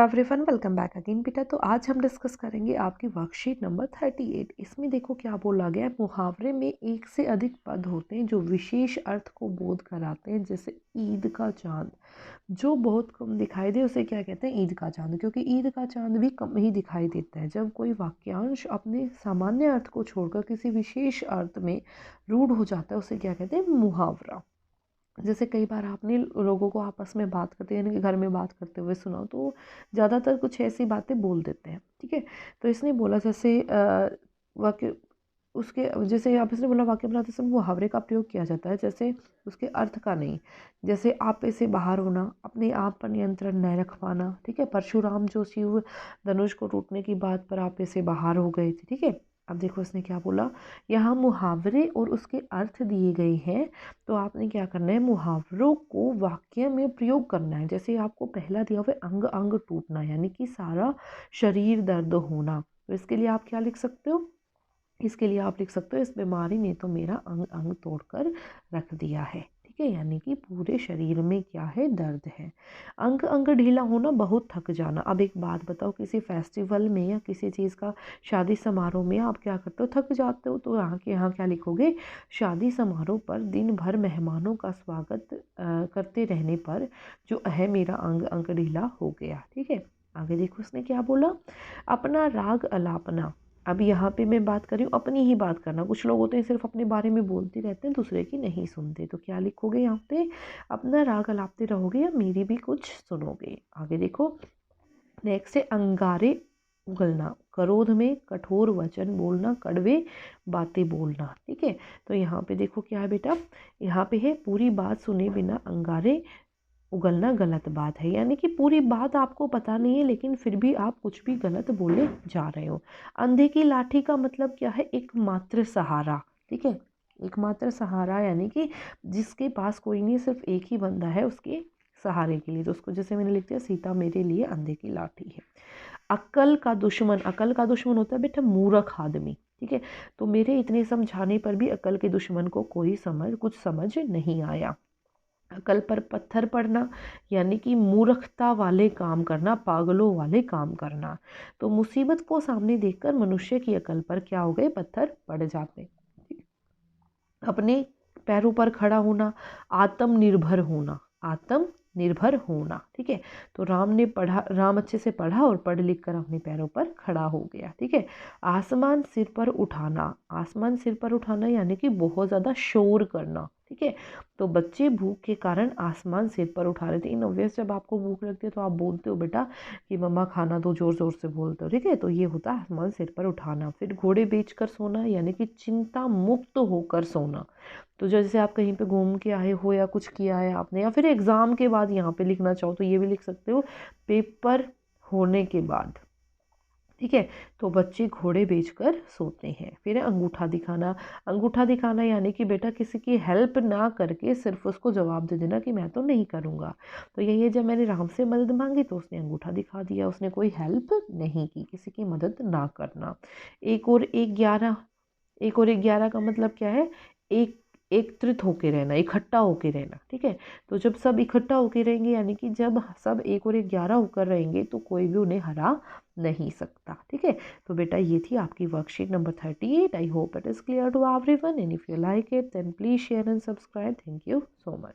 Everyone, welcome back again बेटा। तो आज हम डिस्कस करेंगे आपकी वर्कशीट नंबर 38। इसमें देखो क्या बोला गया है। मुहावरे में एक से अधिक पद होते हैं जो विशेष अर्थ को बोध कराते हैं। जैसे ईद का चांद, जो बहुत कम दिखाई दे उसे क्या कहते हैं? ईद का चांद। क्योंकि ईद का चांद भी कम ही दिखाई देता है। जब कोई वाक्यांश अपने सामान्य अर्थ को छोड़कर किसी विशेष अर्थ में रूढ़ हो जाता है उसे क्या कहते हैं? मुहावरा। जैसे कई बार आपने लोगों को आपस में बात करते यानी कि घर में बात करते हुए सुना, तो ज़्यादातर कुछ ऐसी बातें बोल देते हैं। ठीक है, तो इसने बोला जैसे वाक्य उसके जैसे आप इसने बोला वाक्य बनाते समय मुहावरे का प्रयोग किया जाता है, जैसे उसके अर्थ का नहीं। जैसे आपे से बाहर होना, अपने आप पर नियंत्रण न रख पाना। ठीक है, परशुराम जो शिव धनुष को टूटने की बात पर आपे से बाहर हो गए थे। ठीक है, अब देखो इसने क्या बोला, यहाँ मुहावरे और उसके अर्थ दिए गए हैं। तो आपने क्या करना है? मुहावरों को वाक्य में प्रयोग करना है। जैसे आपको पहला दिया हुआ है अंग अंग टूटना, यानी कि सारा शरीर दर्द होना। तो इसके लिए आप क्या लिख सकते हो? इसके लिए आप लिख सकते हो, इस बीमारी ने तो मेरा अंग अंग तोड़कर रख दिया है। ठीक है, यानी कि पूरे शरीर में क्या है? दर्द है। अंग अंग ढीला होना, बहुत थक जाना। अब एक बात बताओ, किसी फेस्टिवल में या किसी चीज़ का शादी समारोह में आप क्या करते हो? थक जाते हो। तो यहाँ क्या लिखोगे? शादी समारोह पर दिन भर मेहमानों का स्वागत करते रहने पर जो है मेरा अंग अंग ढीला हो गया। ठीक है, आगे देखो उसने क्या बोला, अपना राग अलापना। अब यहाँ पे मैं बात कर रही हूँ अपनी ही बात करना। कुछ लोग होते हैं सिर्फ अपने बारे में बोलते रहते हैं, दूसरे की नहीं सुनते। तो क्या लिखोगे यहाँ पे? अपना राग अलापते रहोगे या मेरी भी कुछ सुनोगे। आगे देखो, नेक्स्ट है अंगारे उगलना, क्रोध में कठोर वचन बोलना, कड़वे बातें बोलना। ठीक है, तो यहाँ पे देखो क्या है बेटा, यहाँ पे है पूरी बात सुने बिना अंगारे उगलना गलत बात है। यानी कि पूरी बात आपको पता नहीं है लेकिन फिर भी आप कुछ भी गलत बोले जा रहे हो। अंधे की लाठी का मतलब क्या है? एकमात्र सहारा। ठीक है, एकमात्र सहारा यानी कि जिसके पास कोई नहीं, सिर्फ एक ही बंदा है उसके सहारे के लिए। तो उसको जैसे मैंने लिख दिया, सीता मेरे लिए अंधे की लाठी है। अक्ल का दुश्मन, अक्ल का दुश्मन होता है बेटा मूर्ख आदमी। ठीक है, तो मेरे इतने समझाने पर भी अक्ल के दुश्मन को कोई कुछ समझ नहीं आया। अकल पर पत्थर पड़ना, यानी कि मूर्खता वाले काम करना, पागलों वाले काम करना। तो मुसीबत को सामने देखकर मनुष्य की अकल पर क्या हो गए? पत्थर पड़ जाते। अपने पैरों पर खड़ा होना, आत्मनिर्भर होना, आत्मनिर्भर होना। ठीक है, तो राम अच्छे से पढ़ा और पढ़ लिख कर अपने पैरों पर खड़ा हो गया। ठीक है, आसमान सिर पर उठाना, आसमान सिर पर उठाना यानी कि बहुत ज़्यादा शोर करना। ठीक है, तो बच्चे भूख के कारण आसमान सिर पर उठा रहे थे। इन ऑब्वियस जब आपको भूख लगती है तो आप बोलते हो बेटा कि मम्मा खाना दो, जोर जोर से बोलते हो। ठीक है, तो ये होता है आसमान सिर पर उठाना। फिर घोड़े बेचकर सोना, यानी कि चिंता मुक्त होकर सोना। तो जैसे आप कहीं पे घूम के आए हो या कुछ किया है आपने, या फिर एग्ज़ाम के बाद यहाँ पे लिखना चाहो तो ये भी लिख सकते हो, पेपर होने के बाद। ठीक है, तो बच्चे घोड़े बेचकर सोते हैं। फिर है अंगूठा दिखाना, अंगूठा दिखाना यानी कि बेटा किसी की हेल्प ना करके सिर्फ उसको जवाब दे देना कि मैं तो नहीं करूँगा। तो यही है, जब मैंने राम से मदद मांगी तो उसने अंगूठा दिखा दिया, उसने कोई हेल्प नहीं की, किसी की मदद ना करना। एक और एक 11, एक और एक 11 का मतलब क्या है? एक एकत्रित होके रहना, इकट्ठा होके रहना। ठीक है, तो जब सब इकट्ठा होके रहेंगे यानी कि जब सब एक और एक 11 होकर रहेंगे तो कोई भी उन्हें हरा नहीं सकता। ठीक है, तो बेटा ये थी आपकी worksheet number 38। I hope it is clear to everyone, and if you like it then please share and subscribe. Thank you so much.